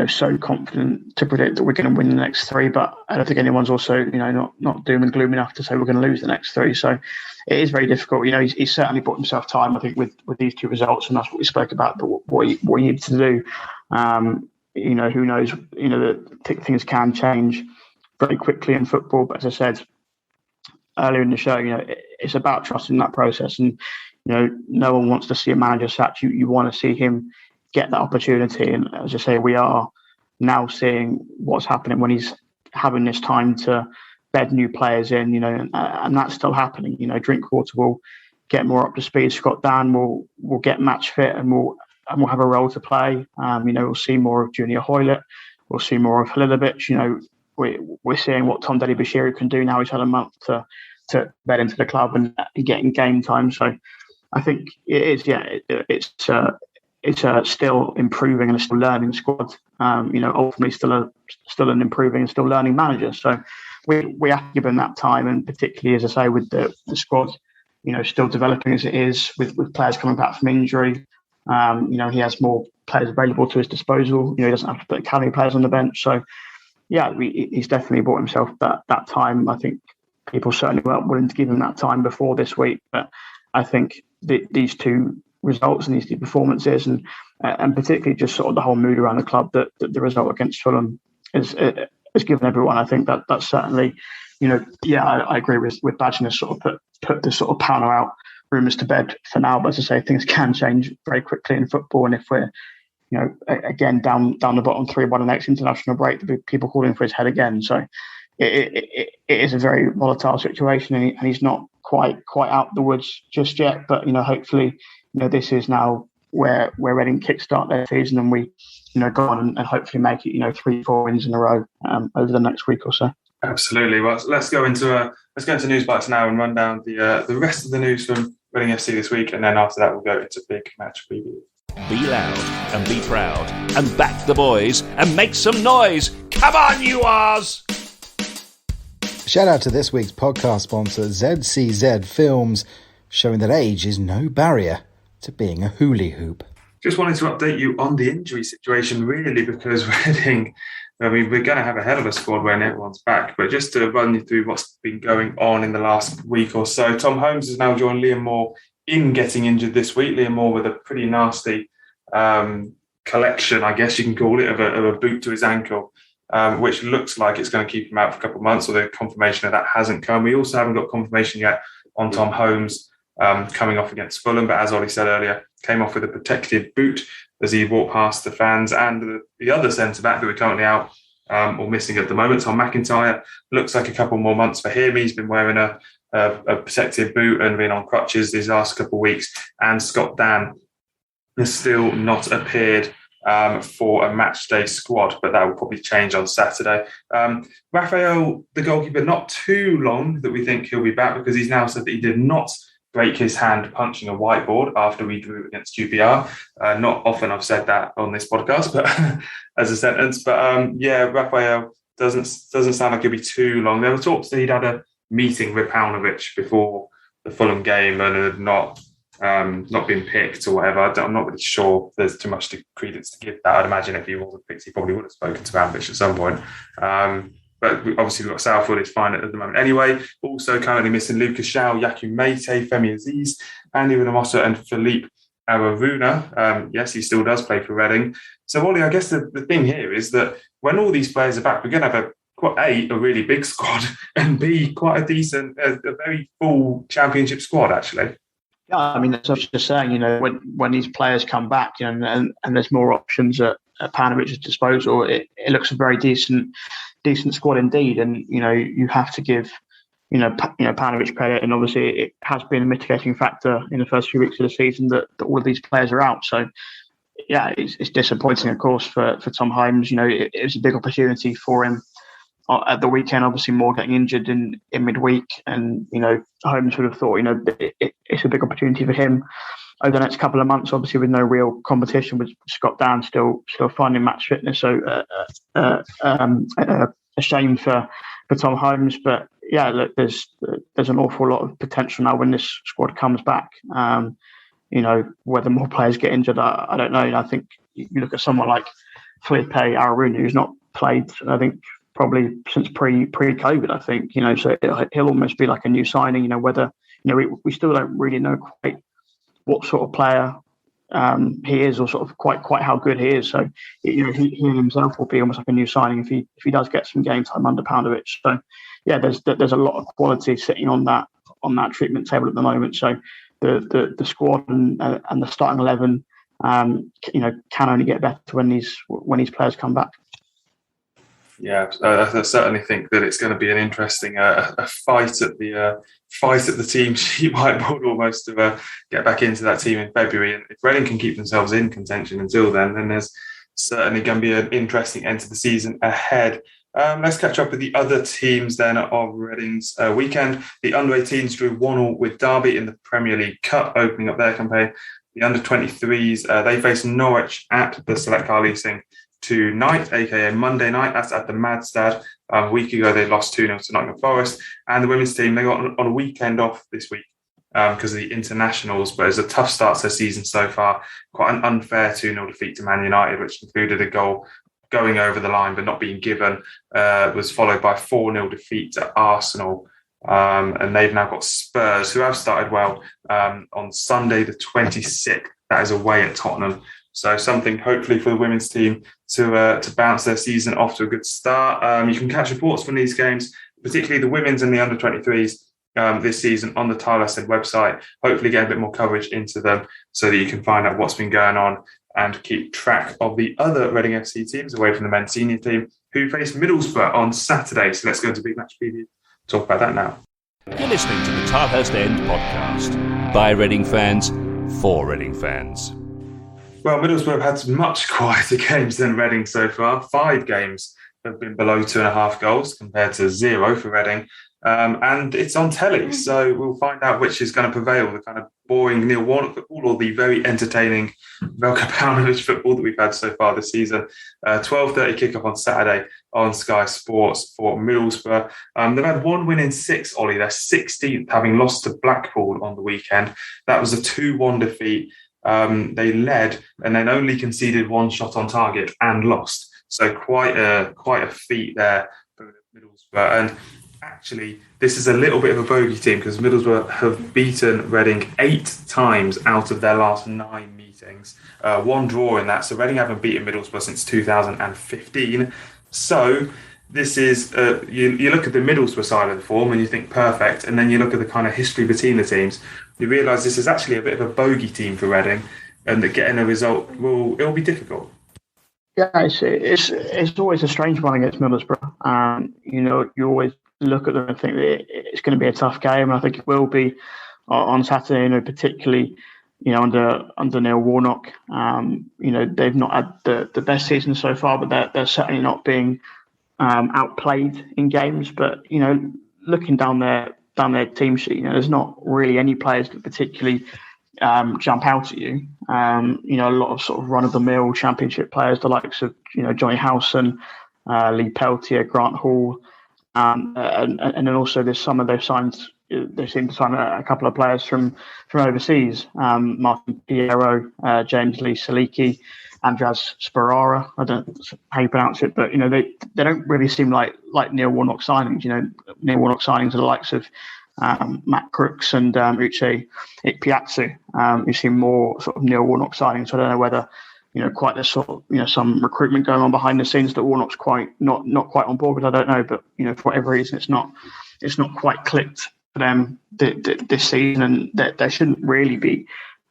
so confident to predict that we're going to win the next 3, but I don't think anyone's also not doom and gloom enough to say we're going to lose the next 3. So it is very difficult. He's certainly bought himself time, I think, with these 2 results, and that's what we spoke about. But what he needs to do, who knows? Things can change very quickly in football. But as I said earlier in the show, it's about trusting that process, and no one wants to see a manager sacked. You want to see him get that opportunity, and as I say, we are now seeing what's happening when he's having this time to bed new players in, and that's still happening. Drinkwater will get more up to speed. Scott Dan will get match fit and will have a role to play. We'll see more of Junior Hoylett. We'll see more of Halilovic. We're seeing what Tom Bashiri can do now. He's had a month to bed into the club and getting game time. So I think it is, it's still improving and a still learning squad. Ultimately still an improving and still learning manager. So we have to give him that time, and particularly, as I say, with the squad, still developing as it is, with players coming back from injury. He has more players available to his disposal. He doesn't have to put academy players on the bench. So yeah, he's definitely bought himself that time. I think people certainly weren't willing to give him that time before this week, but I think these two results and these two performances, and particularly just sort of the whole mood around the club, that the result against Fulham has given everyone. I think that's certainly, I agree with Badger, sort of put the sort of Pauno out rumours to bed for now. But as I say, things can change very quickly in football, and if we're again down the bottom 3-1 the next international break, there'll be people calling for his head again. So it is a very volatile situation, and he's not quite out the woods just yet. But hopefully, this is now where Reading kickstart their season, and we go on and hopefully make it 3-4 wins in a row over the next week or so. Absolutely. Well, let's go into Newsbites now and run down the rest of the news from Reading FC this week, and then after that we'll go into big match preview. Be loud and be proud and back the boys and make some noise. Come on, you R's! Shout out to this week's podcast sponsor, ZCZ Films, showing that age is no barrier to being a hula hoop. Just wanted to update you on the injury situation, really, because Reading, we're going to have a hell of a squad when everyone's back. But just to run you through what's been going on in the last week or so, Tom Holmes has now joined Liam Moore in getting injured this week. Liam Moore with a pretty nasty collection, I guess you can call it, of a boot to his ankle, which looks like it's going to keep him out for a couple of months, although confirmation of that hasn't come. We also haven't got confirmation yet on Tom Holmes coming off against Fulham, but as Olly said earlier, came off with a protective boot as he walked past the fans. And the other centre-back that we're currently out or missing at the moment, Tom McIntyre, looks like a couple more months for him. He's been wearing a protective boot and been on crutches these last couple of weeks. And Scott Dan has still not appeared for a match day squad, but that will probably change on Saturday. Raphael, the goalkeeper, not too long that we think he'll be back, because he's now said that he did not break his hand punching a whiteboard after we drew against QPR. Not often I've said that on this podcast, but as a sentence. But Raphael doesn't sound like he'll be too long. There were talks that he'd had a meeting with Paunovic before the Fulham game and had not been picked or whatever. I'm not really sure there's too much credence to give that. I'd imagine if he wasn't picked, he probably would have spoken to Paunovic at some point. But obviously we've got Southwood is fine at the moment. Anyway, also currently missing Lucas Shaw, Yaku Mate, Femi Aziz, Andy Rinamosa and Philippe Araruna. Yes, he still does play for Reading. So, Ollie, I guess the thing here is that when all these players are back, we're going to have a really big squad, and B, quite a very full championship squad, actually. Yeah, I mean, that's what I was just saying, when these players come back, and there's more options at Paunovic's disposal, it looks a very decent squad indeed. And, you have to give, Paunovic credit, and obviously it has been a mitigating factor in the first few weeks of the season that all of these players are out. So, yeah, it's disappointing, of course, for Tom Holmes. It was a big opportunity for him at the weekend, obviously Moore getting injured in midweek, and Holmes would have thought it's a big opportunity for him over the next couple of months, obviously with no real competition, with Scott Dan still finding match fitness. So a shame for Tom Holmes, but yeah, look, there's an awful lot of potential now when this squad comes back. Whether more players get injured, I don't know. I think you look at someone like Philippe Araruna, who's not played, I think, probably since pre-COVID, I think, so he'll almost be like a new signing, whether, we still don't really know quite what sort of player he is, or sort of quite how good he is. So, he himself will be almost like a new signing if he does get some game time under Paunovic. So, yeah, there's a lot of quality sitting on that treatment table at the moment. So the squad and the starting 11, can only get better when these players come back. Yeah, I certainly think that it's going to be an interesting a fight at the team sheet whiteboard almost to get back into that team in February. And if Reading can keep themselves in contention until then there's certainly going to be an interesting end to the season ahead. Let's catch up with the other teams then of Reading's weekend. The under-18s drew 1-1 with Derby in the Premier League Cup, opening up their campaign. The under-23s, they face Norwich at the Select Car Leasing tonight, aka Monday night. That's at the Madstad. A week ago, they lost 2-0 to Nottingham Forest. And the women's team, they got on a weekend off this week because of the internationals, but it's a tough start to the season so far. Quite an unfair 2-0 defeat to Man United, which included a goal going over the line but not being given, was followed by 4-0 defeat to Arsenal. And they've now got Spurs, who have started well, on Sunday the 26th. That is away at Tottenham. So something hopefully for the women's team to bounce their season off to a good start. You can catch reports from these games, particularly the women's and the under-23s, this season on the Tilehurst End website. Hopefully get a bit more coverage into them so that you can find out what's been going on and keep track of the other Reading FC teams away from the men's senior team who face Middlesbrough on Saturday. So let's go into Big Match Preview. Talk about that now. You're listening to the Tilehurst End Podcast by Reading fans for Reading fans. Well, Middlesbrough have had much quieter games than Reading so far. 5 games have been below 2.5 goals compared to 0 for Reading. And it's on telly, so we'll find out which is going to prevail, the kind of boring Neil Warnock football or the very entertaining Veljko Paunovic football that we've had so far this season. 12:30 kickoff on Saturday on Sky Sports for Middlesbrough. They've had 1 win in 6, Ollie. They're 16th, having lost to Blackpool on the weekend. That was a 2-1 defeat. They led and then only conceded 1 shot on target and lost. So quite a feat there for Middlesbrough. And actually, this is a little bit of a bogey team because Middlesbrough have beaten Reading 8 times out of their last 9 meetings. 1 draw in that. So Reading haven't beaten Middlesbrough since 2015. So this is, you look at the Middlesbrough side of the form and you think perfect. And then you look at the kind of history between the teams. You realise this is actually a bit of a bogey team for Reading and that getting a result it'll be difficult. Yeah, it's always a strange one against Middlesbrough. You always look at them and think that it's going to be a tough game. And I think it will be on Saturday, particularly, under Neil Warnock. They've not had the best season so far, but they're certainly not being outplayed in games. But, looking down their team sheet, there's not really any players that particularly jump out at you. A lot of sort of run-of-the-mill championship players, the likes of, Johnny Howson, Lee Peltier, Grant Hall, and then also this summer they seem to sign a couple of players from overseas, Marc Piero, James Lee Saliki, Andras Sperara. I don't know how you pronounce it, but they don't really seem like Neil Warnock signings. Neil Warnock signings are the likes of Matt Crooks and Uche Ikpeazu, who seem more sort of Neil Warnock signings. So I don't know whether quite this sort of some recruitment going on behind the scenes that Warnock's not quite on board with. I don't know, but for whatever reason, it's not quite clicked for them this season, and that there shouldn't really be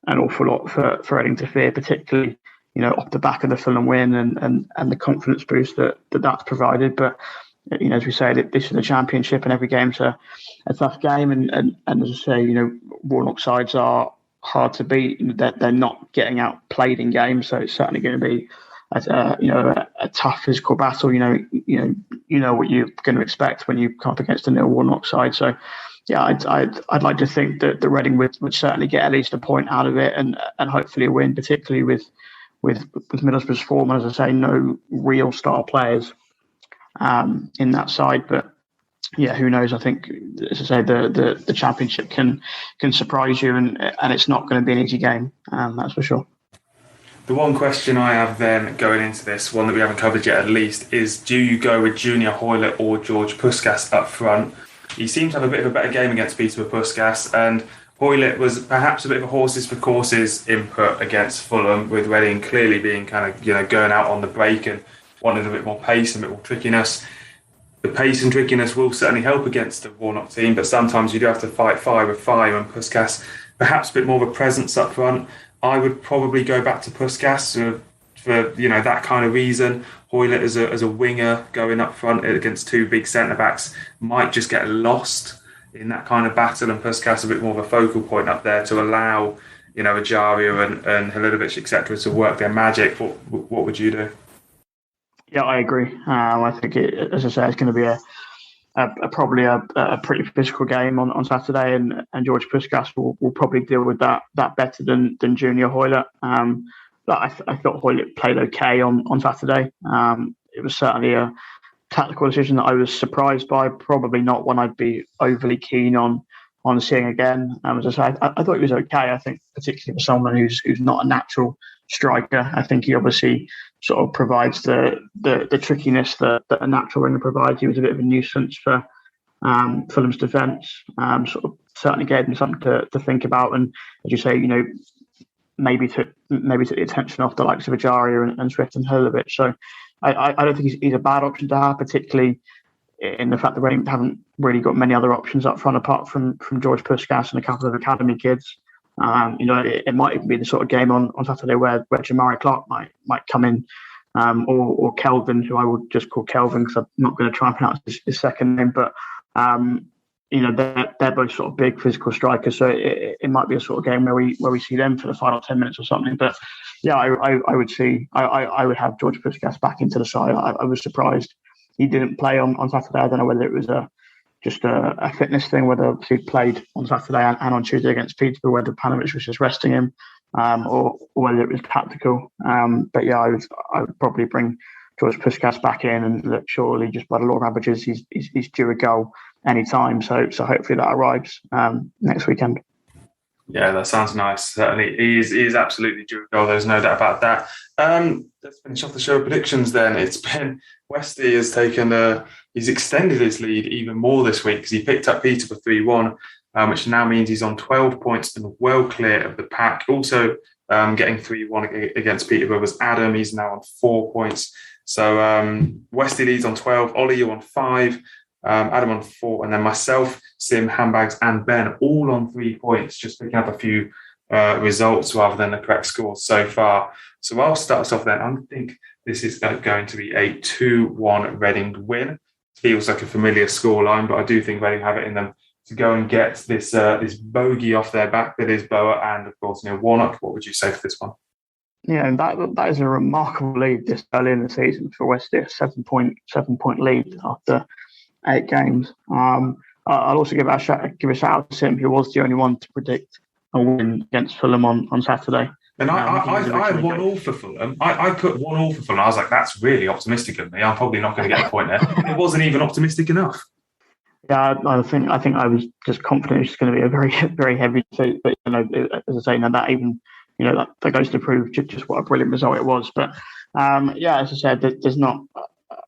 an awful lot for Reading to fear, particularly off the back of the Fulham win and the confidence boost that's provided. But as we say, this is the Championship, and every game's a tough game, and as I say, Warnock sides are hard to beat. They're not getting outplayed in games, so it's certainly going to be a tough physical battle. You know what you're going to expect when you come up against a Neil Warnock side. So yeah, I'd like to think that the Reading would certainly get at least a point out of it, and hopefully a win, particularly with Middlesbrough's form. And as I say, no real star players in that side, but yeah, who knows? I think, as I say, the Championship can surprise you, and it's not going to be an easy game. That's for sure. The one question I have then going into this, one that we haven't covered yet at least, is do you go with Junior Hoylett or George Puskas up front? He seemed to have a bit of a better game against Peterborough Puskas, and Hoylett was perhaps a bit of a horses for courses input against Fulham, with Reading clearly being kind of going out on the break and wanted a bit more pace and a bit more trickiness. The pace and trickiness will certainly help against the Warnock team, but sometimes you do have to fight fire with fire, and Puskas perhaps a bit more of a presence up front. I would probably go back to Puskas for that kind of reason. Hoylett as a winger going up front against 2 big centre backs might just get lost in that kind of battle, and Puskas a bit more of a focal point up there to allow Ejaria and Halilovic etc. to work their magic. What would you do? Yeah, I agree. I think, as I say, it's going to be probably a pretty physical game on Saturday, and George Puskas will probably deal with that better than Junior Hoylett. But I thought Hoylett played okay on Saturday. It was certainly a tactical decision that I was surprised by. Probably not one I'd be overly keen on seeing again. As I say, I thought he was okay. I think particularly for someone who's not a natural striker, I think he obviously sort of provides the trickiness that a natural winger provides. He was a bit of a nuisance for Fulham's defence. Sort of certainly gave them something to think about, and as you say, maybe took the attention off the likes of Ejaria and Swift and Hill a bit. So I don't think he's a bad option to have, particularly in the fact that we haven't really got many other options up front apart from George Puskas and a couple of academy kids. It might even be the sort of game on Saturday where Jamari Clark might come in, or Kelvin, who I would just call Kelvin because I'm not going to try and pronounce his second name. But they're both sort of big physical strikers, so it might be a sort of game where we see them for the final 10 minutes or something. But yeah, I would have George Puskas back into the side. I was surprised he didn't play on Saturday. I don't know whether it was just a fitness thing, whether he played on Saturday and on Tuesday against Peterborough, whether Panovich was just resting him, or whether it was tactical. But yeah, I would probably bring George Puskas back in, and look, surely just by the law of averages, he's due a goal any time. So hopefully that arrives next weekend. Yeah, that sounds nice. Certainly, he is absolutely due a goal. There's no doubt about that. Let's finish off the show predictions then. It's been Westy has taken he's extended his lead even more this week because he picked up Peterborough 3-1, which now means he's on 12 points and well clear of the pack. Also getting 3-1 against Peterborough was Adam. He's now on 4 points. So Westy leads on 12. Olly, you're on 5. Adam on 4, and then myself, Sim, Handbags, and Ben all on 3 points, just picking up a few results rather than the correct scores so far. So I'll start us off then. I think this is going to be a 2-1 Reading win. Feels like a familiar scoreline, but I do think Reading have it in them to go and get this bogey off their back that is Boa and, of course, Warnock. What would you say for this one? Yeah, and that is a remarkable lead this early in the season for Westy. 7-point lead after 8 games. I'll also give a shout out to Sim, who was the only one to predict a win against Fulham on Saturday. And I had 1-1 for Fulham. I put 1-1 for Fulham. I was like, that's really optimistic of me. I'm probably not going to get a point there. It wasn't even optimistic enough. Yeah, I think I was just confident it's going to be a very, very heavy suit. But as I say, that even that goes to prove just what a brilliant result it was. But as I said, there's not.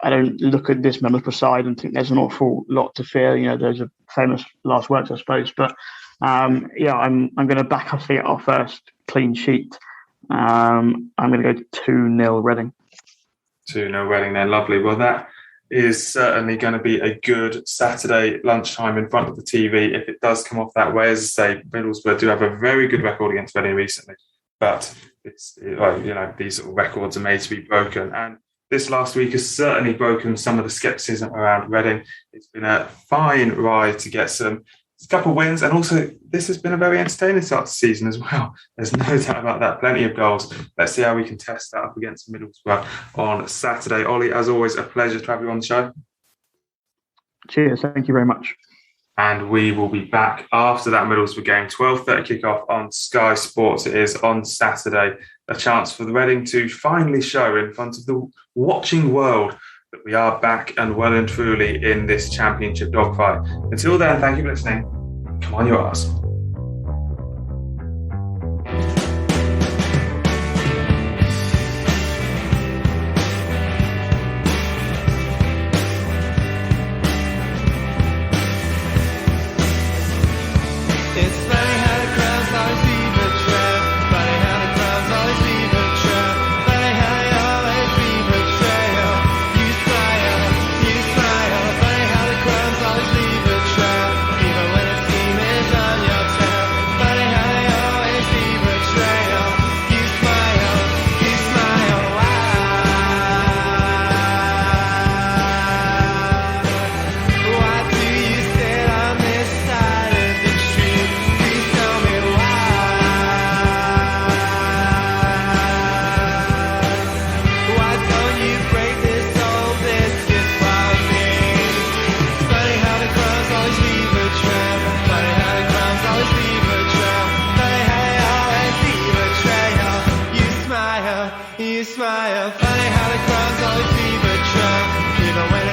I don't look at this Middlesbrough side and think there's an awful lot to fear. There's a famous last words, I suppose. But I'm going to back us our first clean sheet. I'm going to go 2-0 Reading. 2-0 Reading then. Lovely. Well, that is certainly going to be a good Saturday lunchtime in front of the TV if it does come off that way. As I say, Middlesbrough do have a very good record against Reading recently. But it's these sort of records are made to be broken. And this last week has certainly broken some of the scepticism around Reading. It's been a fine ride to get a couple of wins, and also this has been a very entertaining start to the season as well. There's no doubt about that. Plenty of goals. Let's see how we can test that up against Middlesbrough on Saturday. Olly, as always, a pleasure to have you on the show. Cheers. Thank you very much. And we will be back after that Middlesbrough game. 12:30 kickoff on Sky Sports. It is on Saturday. A chance for the Reading to finally show in front of the watching world that we are back and well and truly in this championship dogfight. Until then, thank you for listening. Come on, your arse. Even when it seems on your You smile, funny how the crowd's always fever drunk, even when